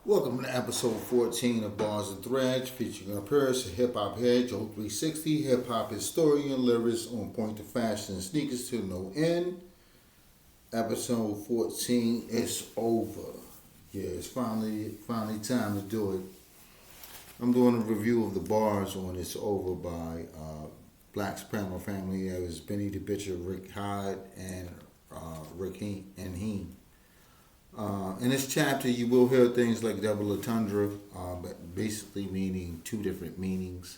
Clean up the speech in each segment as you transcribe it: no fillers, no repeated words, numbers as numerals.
Welcome to episode 14 of Bars and Threads, featuring our peers, Hip Hop Head, Jhob 360, Hip Hop Historian, Lyricist on point to fashion and sneakers to no end. Episode 14 is over. Yeah, it's finally time to do it. I'm doing a review of the bars on It's Over by Black Soprano family. That was Benny the Butcher, Rick Hyde, and Rick Heen. In this chapter, you will hear things like double entendre, but basically meaning two different meanings.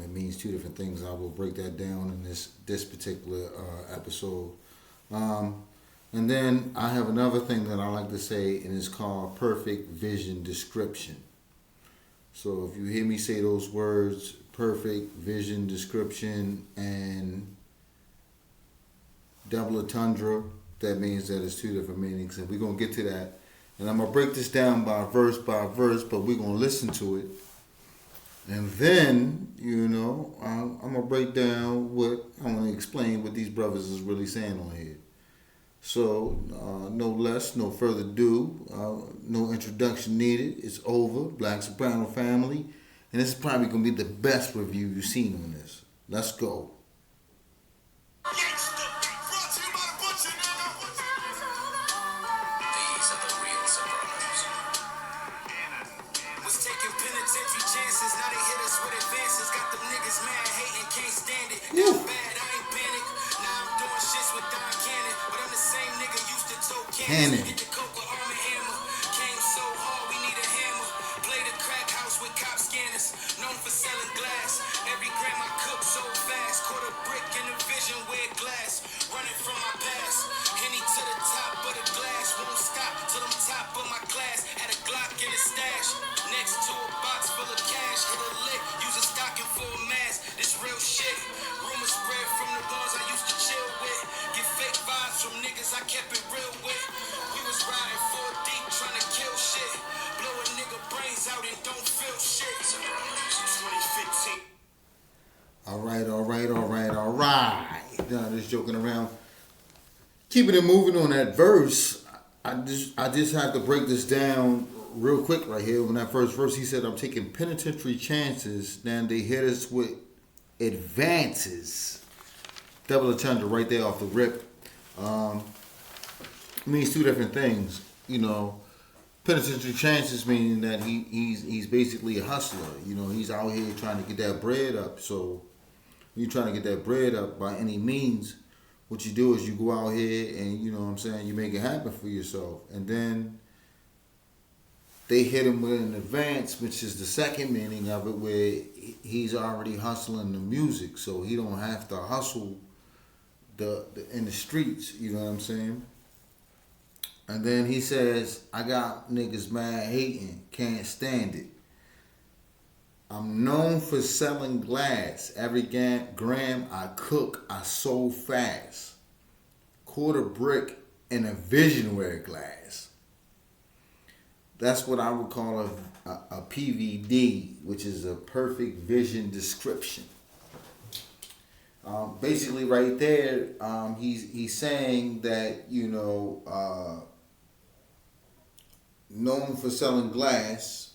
It means two different things. I will break that down in this particular episode. And then I have another thing that I like to say, and it's called perfect vision description. So if you hear me say those words, perfect vision description and double entendre, that means that it's two different meanings, and we're going to get to that. And I'm going to break this down by verse, but we're going to listen to it. And then, I'm going to break down I'm going to explain what these brothers is really saying on here. So, no further ado, no introduction needed. It's over, Black Soprano family. And this is probably going to be the best review you've seen on this. Let's go. Cannon. Known for selling glass. Every gram I cook so fast. Caught a brick in a vision where glass. Running from my past. Henny to the top of the glass. Won't stop till I'm top of my class. Had a Glock in a stash. Next to a box full of cash. Hit a lick. Use a stocking for a mask. This real shit. Rumors spread from the ones I used to chill with. Get fake vibes from niggas I kept it real with. We was riding 4 deep trying to kill shit. Blow a nigga brains out and don't feel shit. 2015. All right. Now just joking around. Keeping it moving on that verse, I just have to break this down real quick right here. When that first verse, he said, "I'm taking penitentiary chances." Then they hit us with advances. Double entendre right there off the rip. Means two different things. Penitentiary chances meaning that he's basically a hustler. He's out here trying to get that bread up. So when you're trying to get that bread up by any means, what you do is you go out here and you make it happen for yourself. And then they hit him with an advance, which is the second meaning of it, where he's already hustling the music, so he don't have to hustle the in the streets. You know what I'm saying? And then he says, "I got niggas mad hating, can't stand it. I'm known for selling glass. Every gram I cook, I sold fast. Quarter brick in a visionware glass." That's what I would call a PVD, which is a perfect vision description. Basically, right there, he's saying that known for selling glass.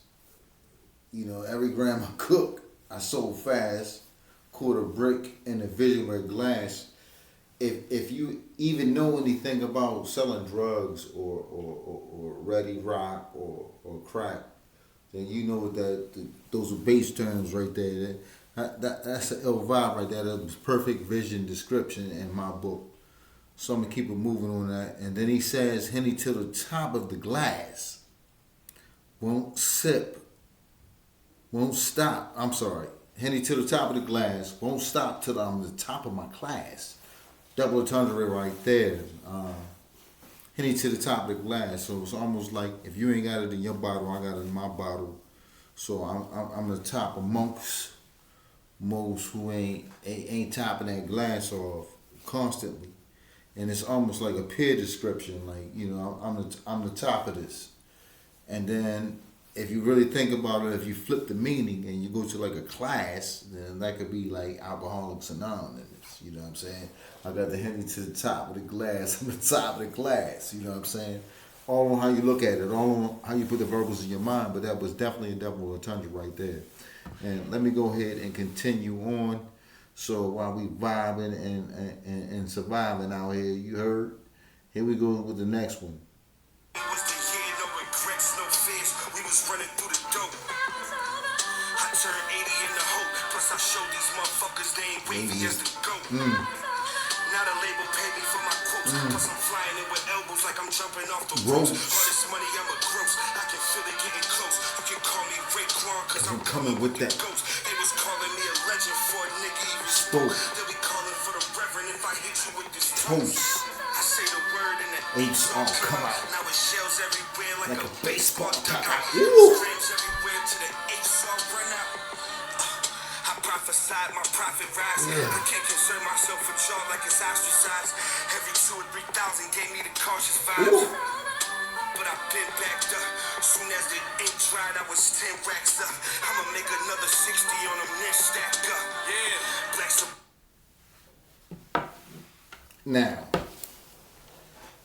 Every gram I cook, I sold fast. Quarter brick in a visionware glass. If you even know anything about selling drugs or ready rock or crack, then you know those are base terms right there. That's an ill vibe right there. That's perfect vision description in my book. So I'm gonna keep it moving on that. And then he says, "Henny to the top of the glass. Won't sip. Won't stop." I'm sorry. "Henny to the top of the glass. Won't stop till I'm the top of my class." Double entendre right there. Henny to the top of the glass. So it's almost like if you ain't got it in your bottle, I got it in my bottle. So I'm the top amongst most who ain't topping that glass off constantly. And it's almost like a peer description. Like I'm the top of this. And then if you really think about it, if you flip the meaning and you go to like a class, then that could be like Alcoholics Anonymous. You know what I'm saying? I got the Henny to the top of the glass. I'm the top of the class. You know what I'm saying? all on how you look at it, all on how you put the verbals in your mind. But that was definitely a double entendre right there. And let me go ahead and continue on. So while we vibing and surviving out here, you heard. Here we go with the next one. It was the year, no regrets, no fears. We was running through the dope. I turned 80 in the hope. Plus I showed these motherfuckers they ain't wavy as the goat. Now the label pay me for my quotes. Plus I'm flying in with elbows like I'm jumping off the ropes. All this money I'm a gross. I can feel it getting close. You can call me Raekwon cause I'm coming with that ghost. They was calling me a legend for a nigga even spoke. They'll be calling for the reverend if I hit you with this toast. I say the word and the apes all come out. Now it shells everywhere like a baseball dugout. Screams everywhere to the apes all run out. I prophesied my profit rise. I can't concern myself with y'all like it's ostracized. Every 2 or 3,000 gave me the cautious vibes. But I've been backed up. Soon as the ink dried, I was 10 racks up. I'ma make another 60 on them, then stack up. Yeah, Black Now,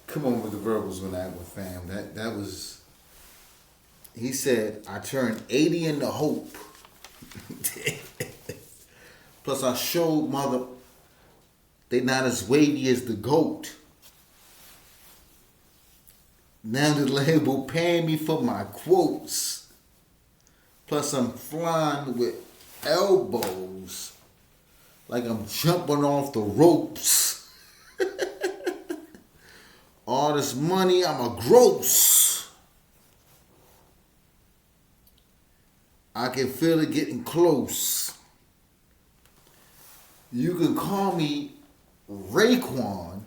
come on with the verbals on that one, fam. That was. He said, "I turned 80 in the hope." Plus, I showed mother they not as wavy as the goat. Now the label paying me for my quotes. Plus, I'm flying with elbows like I'm jumping off the ropes. All this money, I'm a gross. I can feel it getting close. You can call me Raekwon,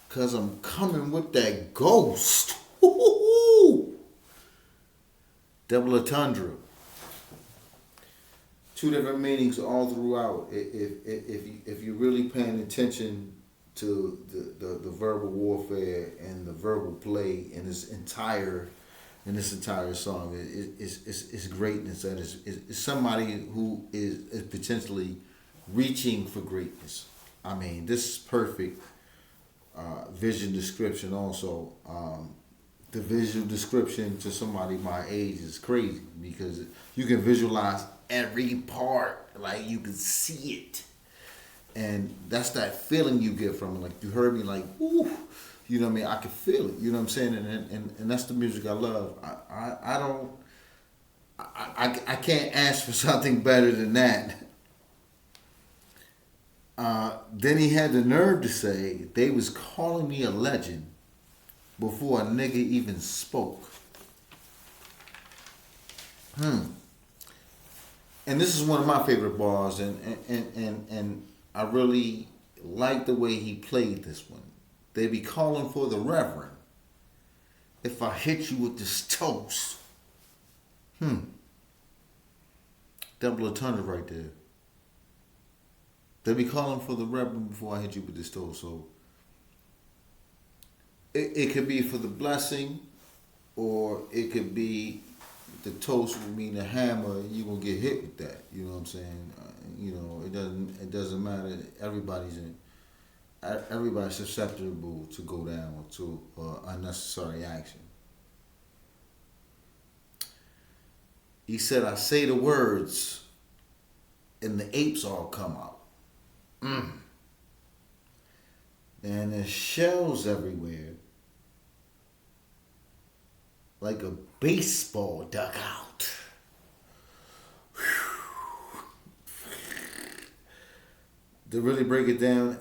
cause I'm coming with that ghost. Double entendre. 2 different meanings all throughout. If you're really paying attention to the verbal warfare and the verbal play in this entire song, it's greatness. That is somebody who is potentially reaching for greatness. I mean, this is perfect vision description. Also, the visual description to somebody my age is crazy because you can visualize every part, like you can see it. And that's that feeling you get from it. Like you heard me like, ooh, you know what I mean? I can feel it. You know what I'm saying? And that's the music I love. I can't ask for something better than that. Then he had the nerve to say they was calling me a legend before a nigga even spoke. And this is one of my favorite bars, and I really like the way he played this one. They be calling for the reverend if I hit you with this toast. Double entendre right there. They be calling for the reverend before I hit you with this toast. So it could be for the blessing, or it could be the toast would mean the hammer. You gonna get hit with that. You know what I'm saying? It doesn't matter. Everybody's susceptible to go down to unnecessary action. He said, "I say the words, and the apes all come out." And there's shells everywhere, like a baseball dugout. To really break it down,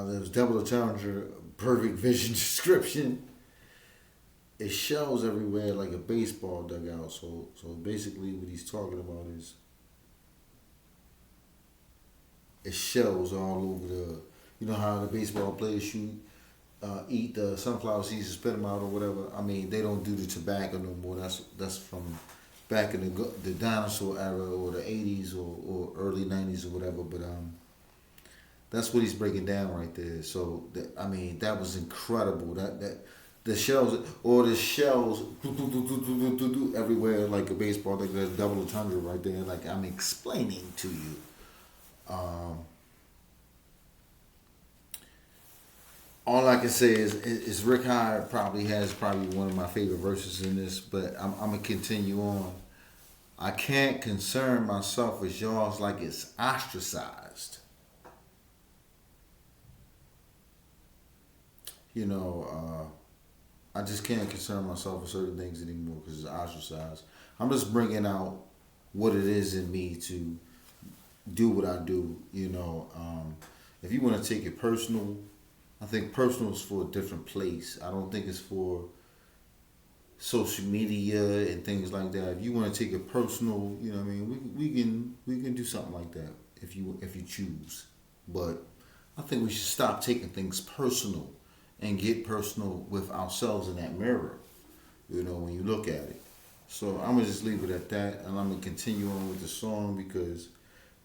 there's double entendre, perfect vision description. It shells everywhere like a baseball dugout. So basically, what he's talking about is it shells all over the. You know how the baseball players eat the sunflower seeds and spit them out or whatever. I mean, they don't do the tobacco no more. That's from back in the dinosaur era or the 80s or early 90s or whatever. But that's what he's breaking down right there. So that was incredible. That the shells everywhere like a baseball. Like there's double entendre right there. Like I'm explaining to you. all I can say is Rick Hyde probably has one of my favorite verses in this, but I'm gonna continue on. I can't concern myself with yours like it's ostracized. You know, I just can't concern myself with certain things anymore because it's ostracized. I'm just bringing out what it is in me to do what I do. You know, if you want to take it personal, I think personal is for a different place. I don't think it's for social media and things like that. If you want to take it personal, you know what I mean, we can do something like that if you choose. But I think we should stop taking things personal and get personal with ourselves in that mirror, you know, when you look at it. So I'm gonna just leave it at that, and I'm gonna continue on with the song because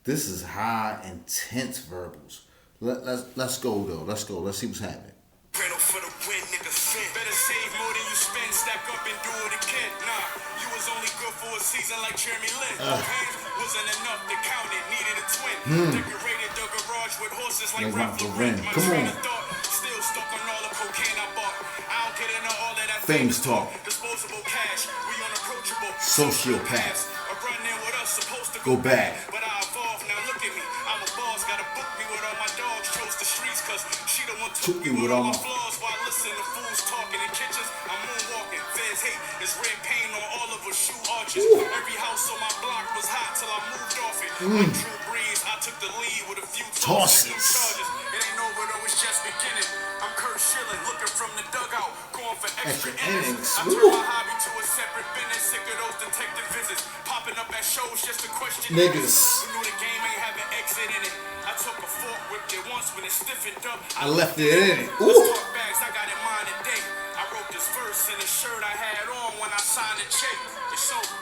this is high, intense verbals. Let's go though. Let's go. Let's see what's happening. Soprano for the win, nigga, fin. Better save more than you spend, stack up and do it again. Nah, you was only good for a season like Jeremy Lin. Hands wasn't enough to count it, needed a twin. Decorated the garage with horses like Ralph Lauren. My train of thought still stuck on all the cocaine I bought. I don't get into all of that Famous talk. Disposable cash, we unapproachable. Sociopaths. A run in with us supposed to Go back. but I evolved, now look at me. I'm a boss, gotta book me with all my dogs. Chose the streets cause she the one took me with all my flaws. While listening to fools talking in kitchens, I'm moonwalking. Feds hate, there's red paint on all of her shoe arches. Every house on my block was hot till I moved off it. Like True Breeze, I took the lead with a few tosses. Charges. It ain't over though, it's just beginning. I'm Kurt Schilling, looking from the dugout, going for extra innings. I turned my hobby to a separate business, sick of those detective visits. Popping up at shows just to question niggas. Who knew the game ain't have an exit in it. I took a fork, whipped it once when it stiffened up. I left it in it. Talk bags, I got in mind today. I wrote this verse in the shirt I had on when I signed the check. It's over.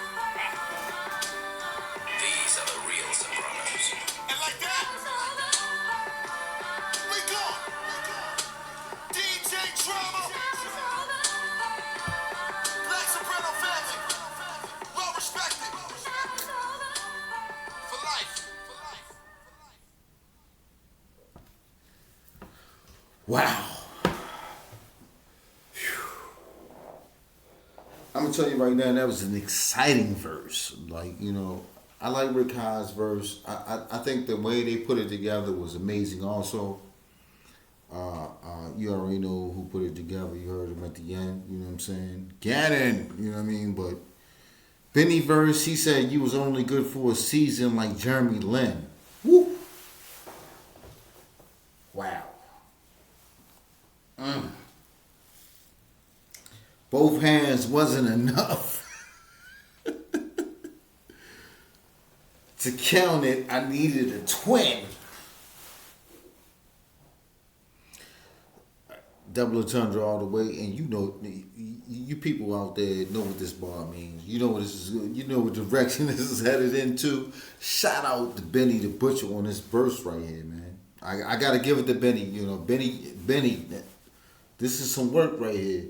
These are the real Sopranos. And like that, we gone. DJ Drama. Black Soprano family. Well respected. For life. Wow. I'm gonna tell you right now, that was an exciting verse. Like, you know, I like Rick Hyde's verse. I think the way they put it together was amazing. Also, you already know who put it together. You heard him at the end. You know what I'm saying? Gannon. You know what I mean? But Benny verse, he said you was only good for a season like Jeremy Lin. Woo. Wow. Both hands wasn't enough to count it. I needed a twin. Double entendre all the way, and you know, you people out there know what this bar means. You know what this is. You know what direction this is headed into. Shout out to Benny the Butcher on this verse right here, man. I gotta give it to Benny. You know, Benny. This is some work right here.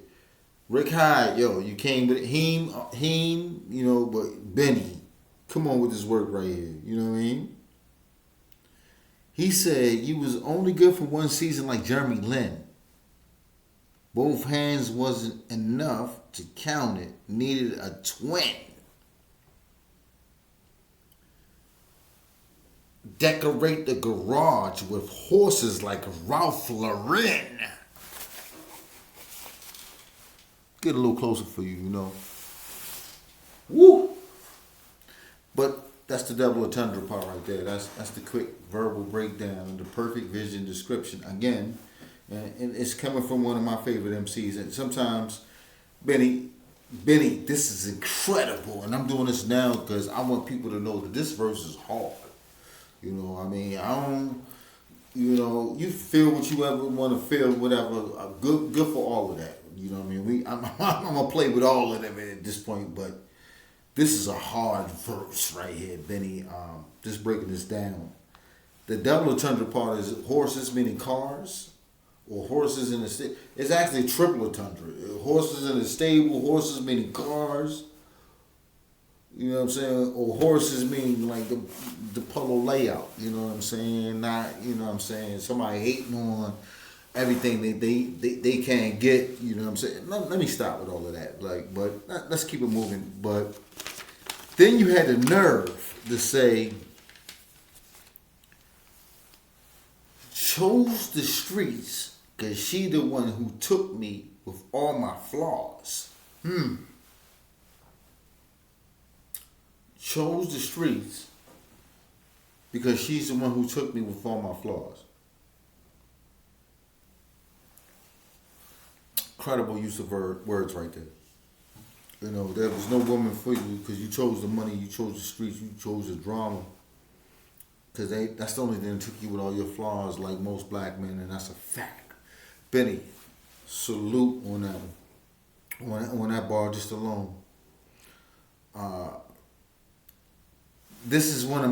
Rick Hyde, yo, you came with him, you know, but Benny, come on with this work right here. You know what I mean? He said you was only good for one season like Jeremy Lin. Both hands wasn't enough to count it. Needed a twin. Decorate the garage with horses like Ralph Lauren. Get a little closer for you, you know. Woo! But that's the double entendre part right there. That's the quick verbal breakdown, the perfect vision description. Again, and it's coming from one of my favorite MCs. And sometimes, Benny, this is incredible. And I'm doing this now because I want people to know that this verse is hard. You know, I mean, you know, you feel what you ever want to feel, whatever. Good for all of that. You know what I mean? I'm gonna play with all of them at this point, but this is a hard verse right here, Benny. Just breaking this down. The double entendre part is horses meaning cars, or horses in the stable. It's actually triple entendre. Horses in the stable, horses meaning cars. You know what I'm saying? Or horses meaning like the polo layout. You know what I'm saying? Not, you know what I'm saying, somebody hating on everything they can't get. You know what I'm saying? Let me stop with all of that. Like, but let's keep it moving. But then you had the nerve to say, chose the streets because she the one who took me with all my flaws. Chose the streets because she's the one who took me with all my flaws. Incredible use of words right there. You know, there was no woman for you because you chose the money, you chose the streets, you chose the drama. Because that's the only thing that took you with all your flaws like most black men, and that's a fact. Benny, salute on that one. On that bar just alone. This is one of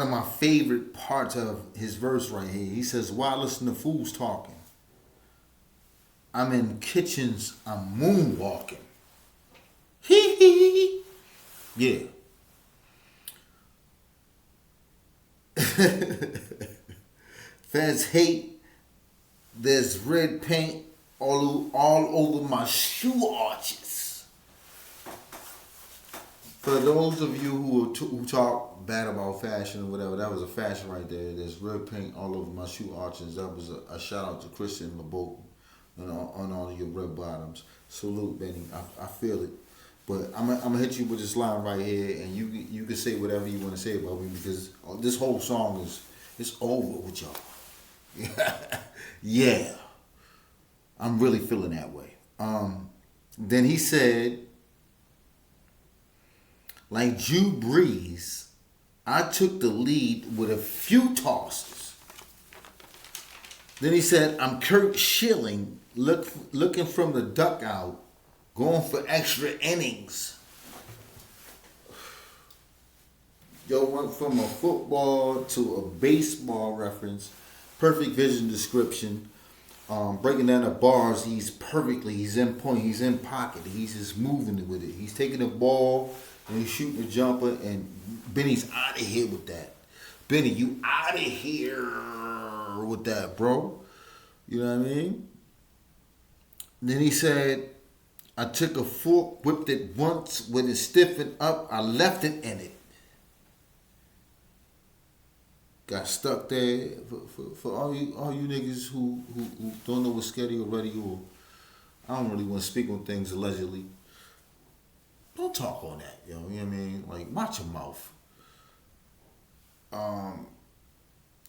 my favorite parts of his verse right here. He says, "Why listen to fools talking? I'm in kitchens, I'm moonwalking." Hee hee. Yeah. Fans hate. There's red paint all over my shoe arches. For those of you who talk bad about fashion or whatever, that was a fashion right there. There's red paint all over my shoe arches. That was a shout out to Christian LeBeau on all of your red bottoms. Salute, Benny. I feel it. But I'm gonna hit you with this line right here, and you can say whatever you want to say about me because this whole song it's over with y'all. Yeah, I'm really feeling that way. Then he said, like Drew Brees, I took the lead with a few tosses. Then he said, I'm Kurt Schilling, looking from the dugout, going for extra innings. Yo went from a football to a baseball reference. Perfect vision description. Breaking down the bars, he's in point, he's in pocket, he's just moving with it. He's taking the ball and he's shooting the jumper, and Benny's out of here with that. Benny, you out of here with that, bro. You know what I mean? Then he said, I took a fork, whipped it once, when it stiffened up, I left it in it. Got stuck there. For all you niggas who don't know what's scary already, or I don't really want to speak on things allegedly. Don't talk on that, yo. You know what I mean? Like, watch your mouth.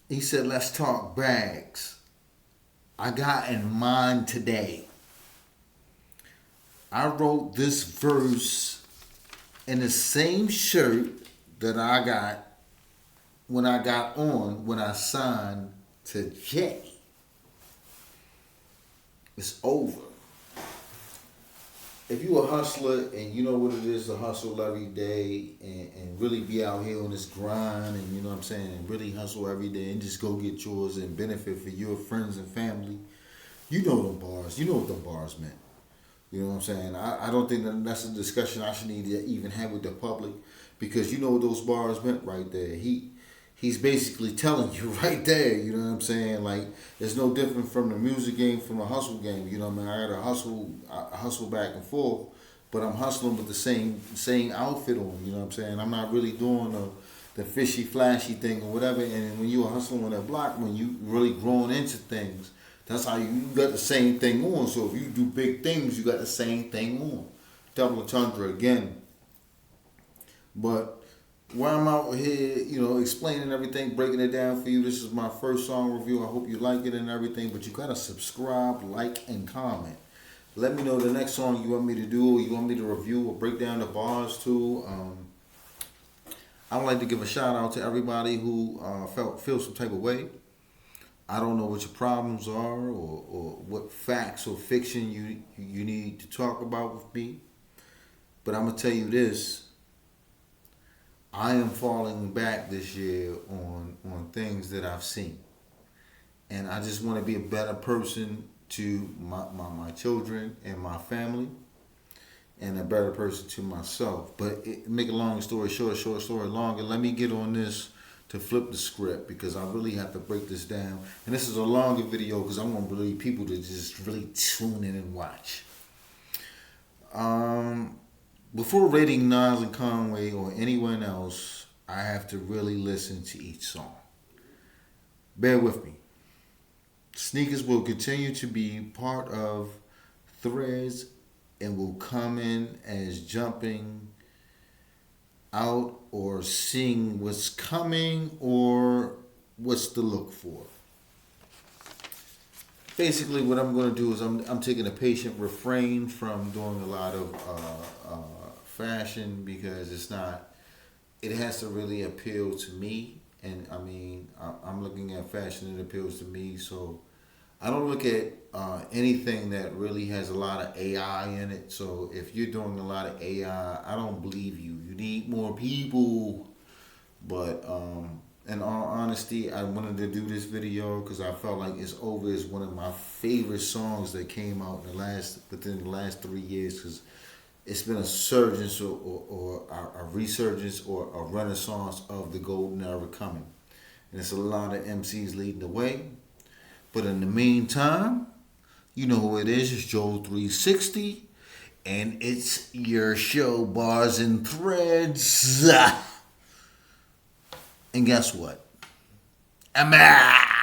He said, let's talk bags. I got in mind today. I wrote this verse in the same shirt that I got when I signed to Jay. It's over. If you a hustler and you know what it is to hustle every day and really be out here on this grind and you know what I'm saying, and really hustle every day and just go get yours and benefit for your friends and family, you know them bars. You know what them bars meant. You know what I'm saying? I don't think that's a discussion I should need to even have with the public, because you know what those bars meant right there. He's basically telling you right there, you know what I'm saying? Like, it's no different from the music game, from the hustle game. You know what I mean? I got I hustle back and forth, but I'm hustling with the same outfit on, you know what I'm saying? I'm not really doing the fishy, flashy thing or whatever. And when you are hustling on that block, when you really growing into things, that's how you got the same thing on. So if you do big things, you got the same thing on. Double entendre again. But while I'm out here, you know, explaining everything, breaking it down for you, this is my first song review. I hope you like it and everything, but you gotta subscribe, like, and comment. Let me know the next song you want me to do, or you want me to review or break down the bars too. I would like to give a shout out to everybody who feel some type of way. I don't know what your problems are, or what facts or fiction you need to talk about with me, but I'm gonna tell you this. I am falling back this year on things that I've seen. And I just want to be a better person to my children and my family, and a better person to myself. But make a long story short, short story long, and let me get on this to flip the script because I really have to break this down. And this is a longer video because I want really people to just really tune in and watch. Before rating Nas and Conway or anyone else, I have to really listen to each song. Bear with me. Sneakers will continue to be part of threads and will come in as jumping out or seeing what's coming or what's to look for. Basically, what I'm going to do is I'm taking a patient refrain from doing a lot of fashion because it has to really appeal to me. And I mean, I'm looking at fashion that appeals to me. So I don't look at anything that really has a lot of AI in it. So if you're doing a lot of AI, I don't believe you. You need more people. But in all honesty, I wanted to do this video because I felt like It's Over is one of my favorite songs that came out within the last 3 years because it's been a surgence or a resurgence or a renaissance of the golden era coming. And it's a lot of MCs leading the way. But in the meantime, you know who it is. It's Joe 360. And it's your show, Bars and Threads. And guess what? I'm out.